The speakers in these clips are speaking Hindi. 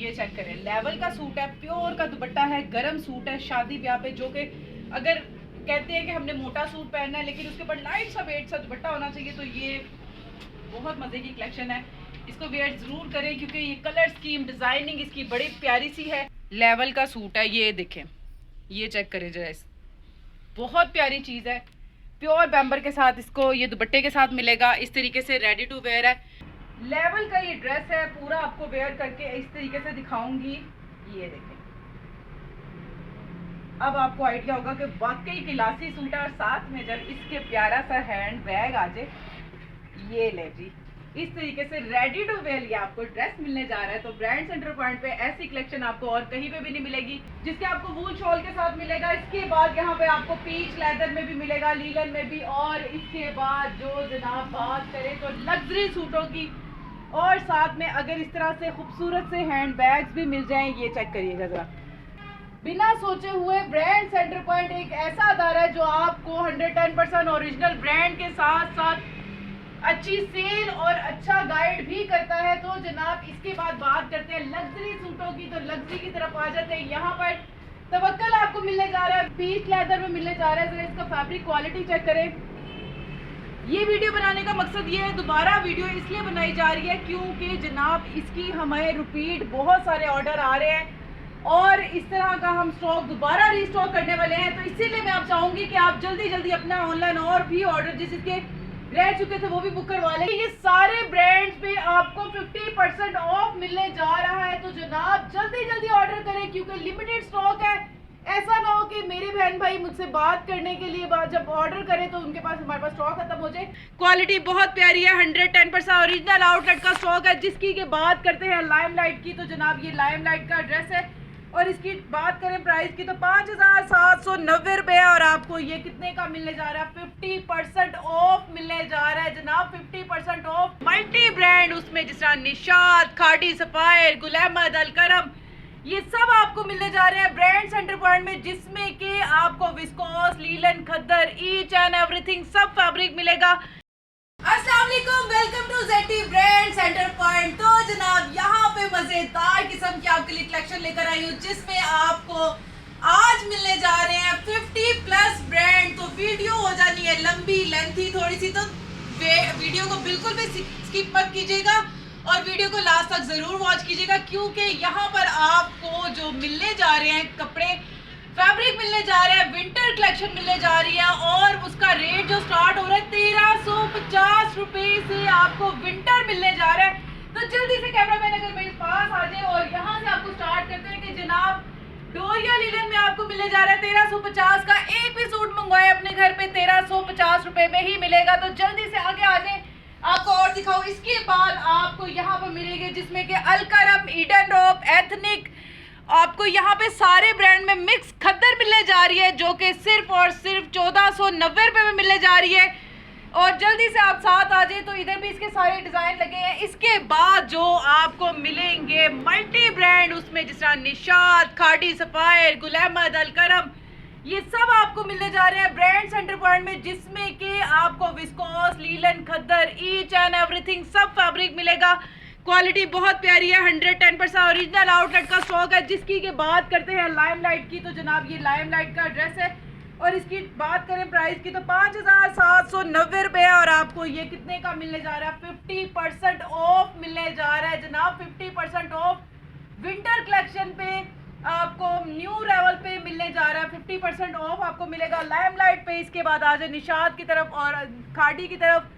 ये चेक करें, लेवल का सूट है, प्योर का दुपट्टा है, गरम सूट है शादी ब्याह पे, जो कि अगर कहते हैं कि हमने मोटा सूट पहनना है लेकिन उसके ऊपर लाइट सा वेट सा दुपट्टा होना चाहिए, तो ये बहुत मज़े की कलेक्शन है। इसको वेयर ज़रूर करें क्योंकि ये कलर स्कीम डिज़ाइनिंग इसकी बड़ी प्यारी सी है। लेवल का सूट है, ये देखें, ये चेक करें जरा, इस बहुत प्यारी चीज़ है। प्योर बैम्बर के साथ इसको ये दुपट्टे के साथ मिलेगा। इस तरीके से रेडी टू वेयर है। लेवल का ये ड्रेस है, पूरा आपको वेयर करके इस तरीके से दिखाऊंगी। ये देखें, अब आपको आइडिया होगा कि वाकई क्लासी सूट है। और साथ में जब इसके प्यारा सा हैंड बैग आ जाए, ये ले जी, इस तरीके से रेडी टू वेयर ये आपको ड्रेस मिलने जा रहा है। तो ब्रांड सेंटर पॉइंट पे ऐसी कलेक्शन आपको और कहीं पे भी नहीं मिलेगी, जिसके आपको वूल शॉल के साथ मिलेगा। इसके बाद यहाँ पे आपको पीच लेदर में भी मिलेगा, लीलन में भी। और इसके बाद जो जनाब बात करें तो लग्जरी सूटों की, और साथ में अगर इस तरह से खूबसूरत से हैंड बैग्स भी मिल जाएं, ये चेक करिएगा जरा। बिना सोचे हुए ब्रांड सेंटर पॉइंट एक ऐसा अदारा है जो आपको 110% ओरिजिनल ब्रांड के साथ साथ अच्छी सेल और अच्छा गाइड भी करता है। तो जनाब इसके बाद बात करते हैं लग्जरी सूटों की। तो लग्जरी की तरफ आ जाते हैं। यहाँ पर तवक्कल आपको मिलने जा रहा है, पीच लेदर में मिलने जा रहा है। जरा इसका फैब्रिक क्वालिटी चेक करें। ये वीडियो बनाने का मकसद ये है, दोबारा वीडियो इसलिए बनाई जा रही है क्योंकि जनाब इसकी हमें रिपीट बहुत सारे ऑर्डर आ रहे हैं और इस तरह का हम स्टॉक दोबारा रीस्टॉक करने वाले हैं। तो इसीलिए मैं आप चाहूंगी कि आप जल्दी जल्दी अपना ऑनलाइन और भी ऑर्डर जिसके रह चुके थे वो भी बुक करवा लें। ये सारे ब्रांड्स पे आपको 50% ऑफ मिलने जा रहा है। तो जनाब जल्दी जल्दी ऑर्डर करें क्योंकि लिमिटेड स्टॉक है। ऐसा ना हो कि मेरे बहन भाई मुझसे बात करने के लिए जब ऑर्डर करें तो उनके पास हमारे पास स्टॉक खत्म हो जाए। क्वालिटी बहुत प्यारी है, 110% ओरिजिनल आउटलेट का स्टॉक है। जिसकी के बात करते हैं लाइमलाइट की, तो जनाब ये लाइमलाइट का ड्रेस है और इसकी बात करें प्राइस की तो 5790 रुपये। और आपको ये कितने का मिलने जा रहा है? 50% ऑफ मिलने जा रहा है जनाब, 50% ऑफ। मल्टी ब्रांड उसमें जिस तरह निशात, खाड़ी सफायर, गुल अहमद, अलकरम, ये सब आपको मिलने जा रहे हैं ब्रांड सेंटर पॉइंट में, जिसमें कि आपको विस्कोस, लीलन, खद्दर, ईच एंड एवरीथिंग सब फैब्रिक मिलेगा। अस्सलाम वालेकुम, welcome to JT brand centre point. तो जनाब यहाँ पे मजेदार किस्म की आपके लिए कलेक्शन लेकर आई हूँ जिसमें आपको आज मिलने जा रहे हैं 50+ ब्रांड। तो वीडियो हो जानी है लंबी लेंथी थोड़ी सी, तो वीडियो को बिल्कुल भी स्किप मत कीजिएगा और वीडियो को लास्ट तक जरूर वॉच कीजिएगा क्योंकि यहाँ पर आपको जो मिलने जा रहे हैं कपड़े, फैब्रिक मिलने जा रहे हैं, विंटर कलेक्शन मिलने जा रही है और उसका रेट जो स्टार्ट हो रहा है 1350 रुपये से आपको विंटर मिलने जा रहा है। तो जल्दी से कैमरामैन अगर मेरे पास आ जाए और यहाँ से आपको स्टार्ट करते हैं कि जनाब डोरिया लीलन में आपको मिलने जा रहा है 1350 का। एक भी सूट मंगवाए अपने घर पे 1350 रुपये में ही मिलेगा। तो जल्दी से आगे आ जाए, आपको और दिखाओ। इसके बाद आपको यहाँ पर मिलेंगे जिसमें कि अलकरम, ईडन रोप, एथनिक, आपको यहाँ पे सारे ब्रांड में मिक्स खद्दर मिलने जा रही है जो कि सिर्फ और सिर्फ 1490 रुपये में मिलने जा रही है। और जल्दी से आप साथ आ जाए। तो इधर भी इसके सारे डिज़ाइन लगे हैं। इसके बाद जो आपको मिलेंगे मल्टी ब्रांड उसमें जिस तरह निशात, खाड़ी सफायर, गुल अहमद, अलकरम, ये सब आपको मिलने जा रहे हैं ब्रांड सेंटर पॉइंट में, जिसमें कि आपको विस्कोस, लीलन, खद्दर, ईच एंड एवरीथिंग सब फैब्रिक मिलेगा। क्वालिटी बहुत प्यारी है, 110% ओरिजिनल आउटलेट का स्टॉक है। जिसकी के बात करते हैं लाइमलाइट की, तो जनाब ये लाइमलाइट का ड्रेस है और इसकी बात करें प्राइस की तो 5790 रुपये। और आपको ये कितने का मिलने जा रहा है? 50% ऑफ मिलने जा रहा है जनाब, 50% ऑफ विंटर कलेक्शन पे आपको न्यू लेवल पे मिलने जा रहा है। 50% ऑफ आपको मिलेगा लाइमलाइट पे। इसके बाद आ जाए निशात की तरफ और खाड़ी की तरफ,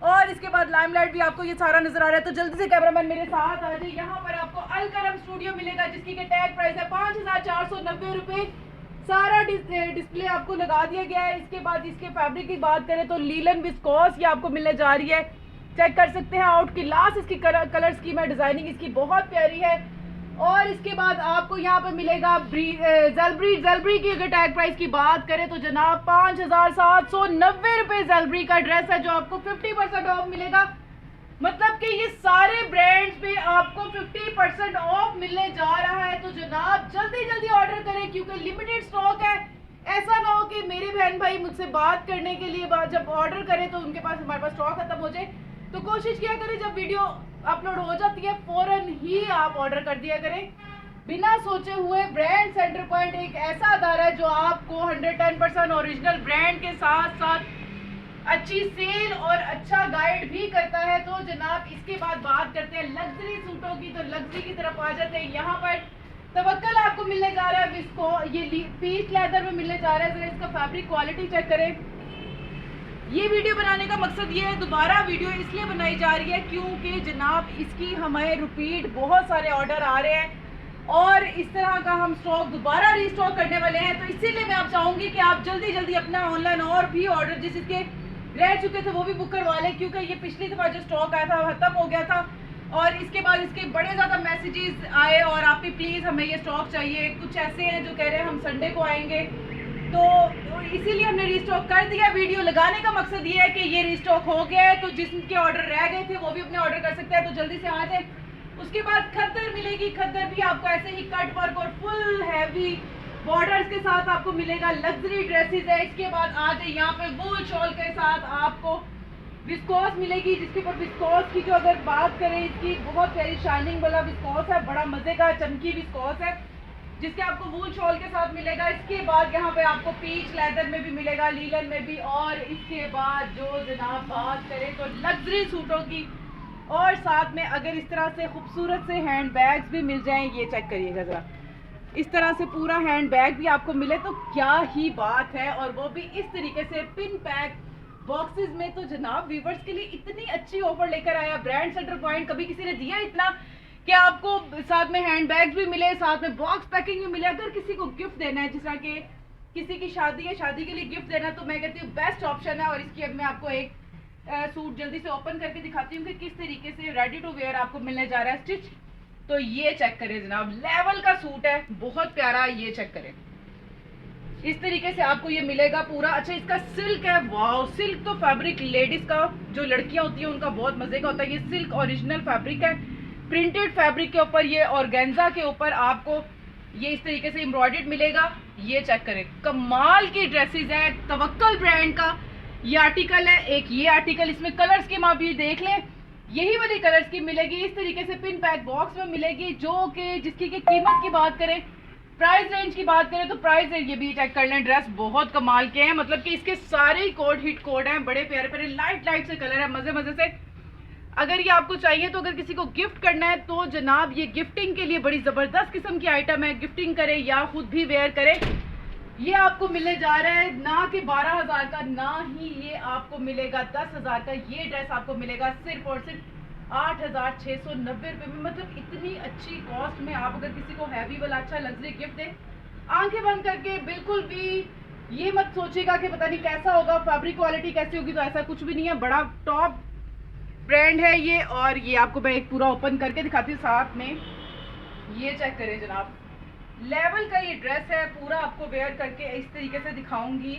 और इसके बाद लाइमलाइट भी आपको ये सारा नजर आ रहा है। तो जल्दी से कैमरामैन मेरे साथ आ जाए। यहाँ पर आपको अलकरम स्टूडियो मिलेगा जिसकी के टैग प्राइस है 5490 रुपये। सारा डिस्प्ले आपको लगा दिया गया है। इसके बाद इसके फैब्रिक की बात करें तो लीलन विस्कोस ये आपको मिलने जा रही है, चेक कर सकते हैं। आउट की लास्ट इसकी कलर स्कीम है, डिजाइनिंग इसकी बहुत प्यारी है। और इसके बाद आपको यहाँ पे मिलेगा जलबरी की अगर टैग प्राइस की बात करें तो जनाब 5790 रुपये जलबरी का ड्रेस है जो आपको 50% ऑफ मिलेगा। मतलब कि ये सारे ब्रांड्स पे आपको 50% ऑफ मिलने जा रहा है। तो जनाब जल्दी जल्दी ऑर्डर करें क्योंकि लिमिटेड स्टॉक है। ऐसा ना हो कि मेरे बहन भाई मुझसे बात करने के लिए जब ऑर्डर करें तो उनके पास हमारे पास स्टॉक खत्म हो जाए। तो कोशिश किया करें जब वीडियो अपलोड हो जाती है फौरन ही आप ऑर्डर कर दिया करें बिना सोचे हुए। ब्रांड सेंटर पॉइंट एक ऐसा अदारा है जो आपको 110% ओरिजिनल ब्रांड के साथ साथ अच्छी सेल और अच्छा गाइड भी करता है। तो जनाब इसके बाद बात करते हैं लग्जरी सूटों की। तो लग्जरी की तरफ आ जाते हैं। यहाँ पर तवक्कल आपको मिलने जा रहा है, इसको ये पीच लेदर में मिलने जा रहा है। जरा इसका फैब्रिक क्वालिटी चेक करें। ये वीडियो बनाने का मकसद ये है, दोबारा वीडियो इसलिए बनाई जा रही है क्योंकि जनाब इसकी हमें रिपीट बहुत सारे ऑर्डर आ रहे हैं और इस तरह का हम स्टॉक दोबारा रीस्टॉक करने वाले हैं। तो इसीलिए मैं आप चाहूंगी कि आप जल्दी जल्दी अपना ऑनलाइन और भी ऑर्डर जिसके रह चुके थे वो भी बुक करवा लें, क्योंकि ये पिछली दफा जो स्टॉक आया था खत्म हो गया था और इसके बाद इसके बड़े ज़्यादा मैसेजेस आए और आप भी प्लीज़ हमें ये स्टॉक चाहिए। कुछ ऐसे हैं जो कह रहे हैं हम संडे को आएंगे, तो इसीलिए हमने रीस्टॉक कर दिया। वीडियो लगाने का मकसद ये है कि ये रीस्टॉक हो गया है, तो जिसके ऑर्डर रह गए थे वो भी अपने ऑर्डर कर सकते हैं। तो जल्दी से आ जाए। उसके बाद खद्दर मिलेगी। खद्दर भी आपको ऐसे ही कट वर्क और फुल हैवी बॉर्डर्स के साथ आपको मिलेगा। लग्जरी ड्रेसेस है। इसके बाद आ जाए यहाँ पे वूल शॉल के साथ आपको विस्कोस मिलेगी, जिसके ऊपर विस्कोस की जो अगर बात करें इसकी बहुत प्यारी शाइनिंग वाला विस्कोस है, बड़ा मजे का चमकी विस्कोस है जिसके आपको वूल शॉल के साथ मिलेगा। इसके बाद यहाँ पे आपको पीच लेदर में भी मिलेगा, लीलन में भी। और इसके बाद जो जनाब बात करें तो लग्जरी सूटों की और साथ में अगर इस तरह से खूबसूरत से हैंड बैग्स भी मिल जाएं, ये चेक करिएगा ज़रा, इस तरह से पूरा हैंड बैग भी आपको मिले तो क्या ही बात है, और वो भी इस तरीके से पिन पैक बॉक्सेस में। तो जनाब व्यूवर्स के लिए इतनी अच्छी ऑफर लेकर आया ब्रांड सेंटर पॉइंट। कभी किसी ने दिया इतना कि आपको साथ में हैंड बैग्स भी मिले, साथ में बॉक्स पैकिंग भी मिले। अगर किसी को गिफ्ट देना है, जिस तरह के किसी की शादी है, शादी के लिए गिफ्ट देना, तो मैं कहती हूँ बेस्ट ऑप्शन है। और इसकी अब मैं आपको एक सूट जल्दी से ओपन करके दिखाती हूँ कि किस तरीके से रेडी टू वेयर आपको मिलने जा रहा है स्टिच। तो ये चेक करें जनाब, लेवल का सूट है, बहुत प्यारा। ये चेक करें, इस तरीके से आपको ये मिलेगा पूरा। अच्छा, इसका सिल्क है, वाओ। सिल्क तो फैब्रिक लेडीज का, जो लड़कियां होती हैं उनका बहुत मजे का होता है। ये सिल्क ओरिजिनल फैब्रिक है, प्रिंटेड फैब्रिक के ऊपर ये ऑर्गेन्जा के ऊपर आपको ये इस तरीके से एम्ब्रॉयडर्ड मिलेगा। ये चेक करें, कमाल की ड्रेसेस है, तवक्कल ब्रांड का ये आर्टिकल है। एक ये आर्टिकल, इसमें कलर स्कीम आप ये देख लें, यही वाली कलर स्कीम मिलेगी। इस तरीके से पिन पैक बॉक्स में मिलेगी, जो कि जिसकी की कीमत की बात करें, प्राइस रेंज की बात करें तो प्राइस रेंज ये भी चेक कर लें। ड्रेस बहुत कमाल के हैं, मतलब कि इसके सारे कोड हिट कोड हैं, बड़े प्यारे प्यारे लाइट लाइट से कलर है, मजे मजे से। अगर ये आपको चाहिए तो अगर किसी को गिफ्ट करना है तो जनाब ये गिफ्टिंग के लिए बड़ी ज़बरदस्त किस्म की आइटम है। गिफ्टिंग करें या खुद भी वेयर करें, ये आपको मिलने जा रहा है ना कि 12,000 का, ना ही ये आपको मिलेगा 10,000 का। ये ड्रेस आपको मिलेगा सिर्फ और सिर्फ 8,690 रुपये में। मतलब इतनी अच्छी कॉस्ट में आप अगर किसी को हैवी वाला अच्छा लग्जरी गिफ्ट दें, आंखें बंद करके बिल्कुल भी ये मत सोचिएगा कि पता नहीं कैसा होगा, फैब्रिक क्वालिटी कैसी होगी, तो ऐसा कुछ भी नहीं है। बड़ा टॉप ब्रांड है ये। और ये आपको मैं एक पूरा ओपन करके दिखाती हूँ साथ में। ये चेक करें जनाब, लेवल का ये ड्रेस है, पूरा आपको वेयर करके इस तरीके से दिखाऊंगी।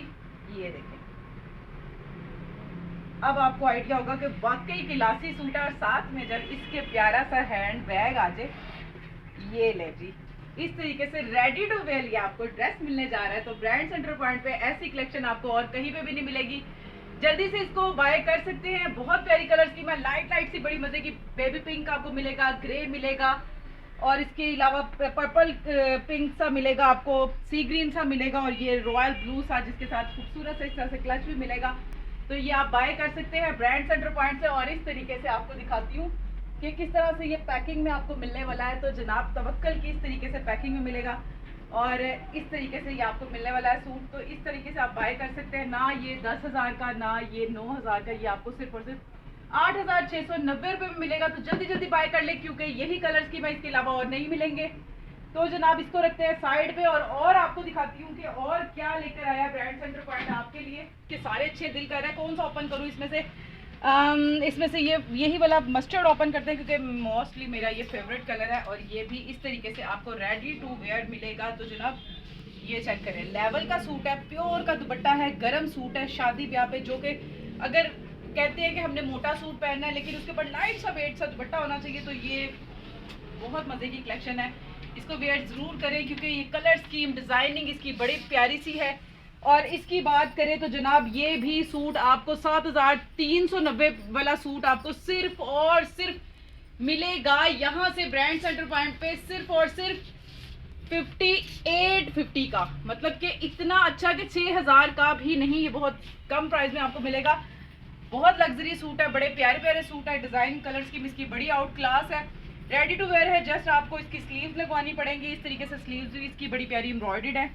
ये देखें, अब आपको आइडिया होगा कि वाकई क्लासी सूट है। और साथ में जब इसके प्यारा सा हैंड बैग आ जाए, ये ले जी, इस तरीके से रेडी टू वेयर ये आपको ड्रेस मिलने जा रहा है। तो ब्रांड सेंटर पॉइंट पे ऐसी कलेक्शन आपको और कहीं पे भी नहीं मिलेगी। जल्दी से इसको बाय कर सकते हैं। बहुत प्यारी कलर्स की, मैं लाइट लाइट सी बड़ी मजे की बेबी पिंक आपको मिलेगा, ग्रे मिलेगा, और इसके अलावा पर्पल पिंक सा मिलेगा आपको, सी ग्रीन सा मिलेगा, और ये रॉयल ब्लू सा जिसके साथ खूबसूरत से इस तरह से क्लच भी मिलेगा। तो ये आप बाय कर सकते हैं ब्रांड सेंटर पॉइंट से। और इस तरीके से आपको दिखाती हूँ कि किस तरह से ये पैकिंग में आपको मिलने वाला है। तो जनाब तवक्कल की इस तरीके से पैकिंग में मिलेगा और इस तरीके से ये आपको मिलने वाला है सूट। तो इस तरीके से आप बाय कर सकते हैं। ना ये 10,000 का, ना ये 9,000 का, ये आपको सिर्फ और सिर्फ 8,690 रुपये में मिलेगा। तो जल्दी जल्दी बाय कर ले, क्योंकि यही कलर्स की मैं इसके अलावा और नहीं मिलेंगे। तो जनाब इसको रखते हैं साइड पे और आपको दिखाती हूँ कि और क्या लेकर आया ब्रांड सेंटर पॉइंट आपके लिए, कि सारे अच्छे दिल कर रहे हैं कौन सा ओपन करूँ इसमें से। इसमें से यही वाला मस्टर्ड ओपन करते हैं, क्योंकि मोस्टली मेरा ये फेवरेट कलर है। और ये भी इस तरीके से आपको रेडी टू वेयर मिलेगा। तो जनाब ये चेक करें, लेवल का सूट है, प्योर का दुपट्टा है, गर्म सूट है शादी ब्याह पे, जो कि अगर कहते हैं कि हमने मोटा सूट पहनना है लेकिन उसके ऊपर लाइट सा वेट सा दुपट्टा होना चाहिए, तो ये बहुत मज़े की कलेक्शन है। इसको वेयर ज़रूर करें, क्योंकि ये कलर स्कीम डिज़ाइनिंग इसकी बड़ी प्यारी सी है। और इसकी बात करें तो जनाब ये भी सूट आपको 7,390 वाला सूट आपको सिर्फ और सिर्फ मिलेगा यहाँ से ब्रांड सेंटर पॉइंट पे सिर्फ और सिर्फ 5850 का, मतलब कि इतना अच्छा कि 6000 का भी नहीं, ये बहुत कम प्राइस में आपको मिलेगा। बहुत लग्जरी सूट है, बड़े प्यारे प्यारे सूट है, डिजाइन कलर की इसकी बड़ी आउट क्लास है, रेडी टू वेयर है। जस्ट आपको इसकी स्लीव्स लगवानी पड़ेंगी, इस तरीके से स्लीव्स भी इसकी बड़ी प्यारी एम्ब्रॉयडर्ड है,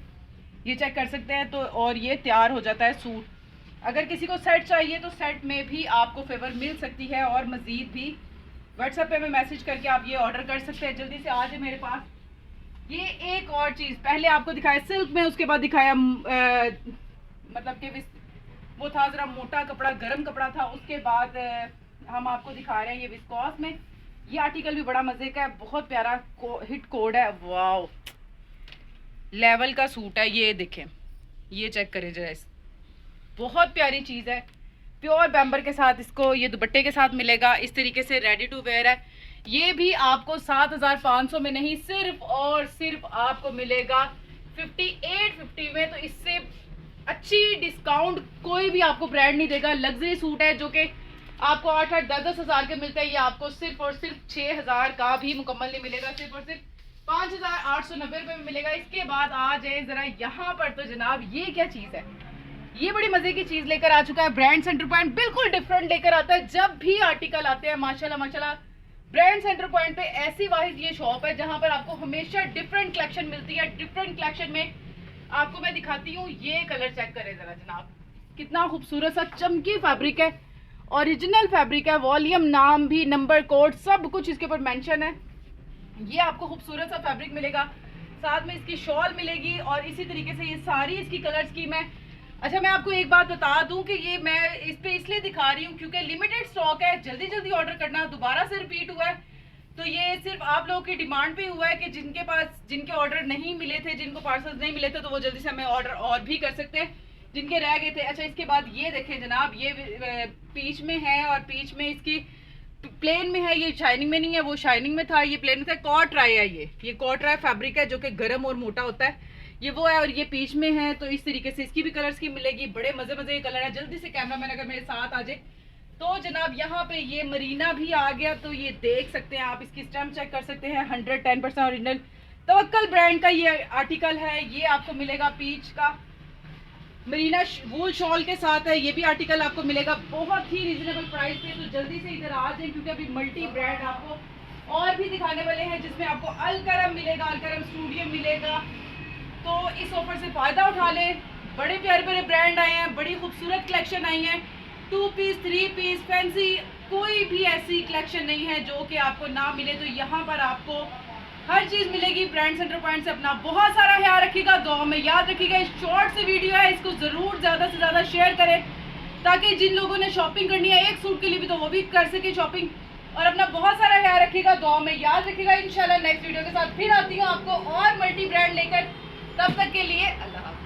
ये चेक कर सकते हैं। तो और ये तैयार हो जाता है सूट। अगर किसी को सेट चाहिए तो सेट में भी आपको फेवर मिल सकती है, और मजीद भी व्हाट्सएप पे में मैसेज करके आप ये ऑर्डर कर सकते हैं। जल्दी से आ जाए मेरे पास। ये एक और चीज़ पहले आपको दिखाया सिल्क में, उसके बाद दिखाया मतलब कि वो था ज़रा मोटा कपड़ा, गर्म कपड़ा था, उसके बाद हम आपको दिखा रहे हैं ये विस्कॉस में। ये आर्टिकल भी बड़ा मज़े का है, बहुत प्यारा हिट कोड है, वाओ लेवल का सूट है। ये देखें, ये चेक करें जरा, बहुत प्यारी चीज़ है, प्योर बैम्बर के साथ इसको ये दुपट्टे के साथ मिलेगा। इस तरीके से रेडी टू वेयर है। ये भी आपको 7500 में नहीं, सिर्फ और सिर्फ आपको मिलेगा 5850 में। तो इससे अच्छी डिस्काउंट कोई भी आपको ब्रांड नहीं देगा। लग्जरी सूट है जो कि आपको 8-8, 10-10 हज़ार के मिलता है, ये आपको सिर्फ और सिर्फ 6000 का भी मुकम्मल नहीं मिलेगा, सिर्फ और सिर्फ 5890 रुपये में मिलेगा। इसके बाद आ जाए जरा यहाँ पर, तो जनाब ये क्या चीज़ है, ये बड़ी मजे की चीज लेकर आ चुका है ब्रांड सेंटर पॉइंट। बिल्कुल डिफरेंट लेकर आता है, जब भी आर्टिकल आते हैं माशाल्लाह माशाल्लाह। ब्रांड सेंटर पॉइंट पे ऐसी वाहिद ये शॉप है जहां पर आपको हमेशा डिफरेंट कलेक्शन मिलती है। डिफरेंट कलेक्शन में आपको मैं दिखाती हूँ, ये कलर चेक करें जरा जनाब, कितना खूबसूरत सा चमकी फैब्रिक है, ओरिजिनल फैब्रिक है, वॉल्यूम, नाम भी, नंबर कोड सब कुछ इसके ऊपर मेंशन है। ये आपको खूबसूरत सा फैब्रिक मिलेगा, साथ में इसकी शॉल मिलेगी, और इसी तरीके से ये सारी इसकी कलर स्कीम है। अच्छा, मैं आपको एक बात बता दूं कि ये मैं इस पे इसलिए दिखा रही हूँ क्योंकि लिमिटेड स्टॉक है, जल्दी जल्दी ऑर्डर करना। दोबारा से रिपीट हुआ है, तो ये सिर्फ आप लोगों की डिमांड पे हुआ है कि जिनके ऑर्डर नहीं मिले थे, जिनको पार्सल्स नहीं मिले थे, तो वो जल्दी से हमें ऑर्डर और भी कर सकते हैं जिनके रह गए थे। अच्छा, इसके बाद ये देखें जनाब, ये पीच में है, और पीच में इसकी प्लेन में है, ये शाइनिंग में नहीं है, वो शाइनिंग में था, ये प्लेन में था। कॉट राय है, ये कॉट राय फैब्रिक है जो कि गर्म और मोटा होता है, ये वो है, और ये पीच में है। तो इस तरीके से इसकी भी कलर्स की मिलेगी, बड़े मजे मजे के कलर है। जल्दी से कैमरामैन अगर मेरे साथ आ जाए, तो जनाब यहाँ पे ये मरीना भी आ गया, तो ये देख सकते हैं आप, इसकी स्टैम्प चेक कर सकते हैं, 110% ओरिजिनल तवक्कल ब्रांड का ये आर्टिकल है। ये आपको मिलेगा पीच का मरीना वूल शॉल के साथ है, ये भी आर्टिकल आपको मिलेगा बहुत ही रीजनेबल प्राइस पे। तो जल्दी से इधर आ जाए, क्योंकि अभी मल्टी ब्रांड आपको और भी दिखाने वाले हैं, जिसमें आपको अलकरम मिलेगा, अलकरम स्टूडियो मिलेगा। तो इस ऑफर से फ़ायदा उठा लें। बड़े प्यारे प्यारे ब्रांड आए हैं, बड़ी खूबसूरत कलेक्शन आई है, 2 पीस 3 पीस फैंसी, कोई भी ऐसी कलेक्शन नहीं है जो कि आपको ना मिले। तो यहाँ पर आपको हर चीज़ मिलेगी ब्रांड सेंटर पॉइंट से। अपना बहुत सारा ख्याल रखिएगा, दुआ में याद रखिएगा। इस शॉर्ट से वीडियो है, इसको ज़रूर ज़्यादा से ज़्यादा शेयर करें, ताकि जिन लोगों ने शॉपिंग करनी है एक सूट के लिए भी, तो वो भी कर सके शॉपिंग। और अपना बहुत सारा ख्याल रखिएगा, दुआ में याद रखिएगा। इंशाल्लाह नेक्स्ट वीडियो के साथ फिर आती हूँ आपको और मल्टी ब्रांड लेकर। तब तक के लिए अल्लाह हाफ़िज़।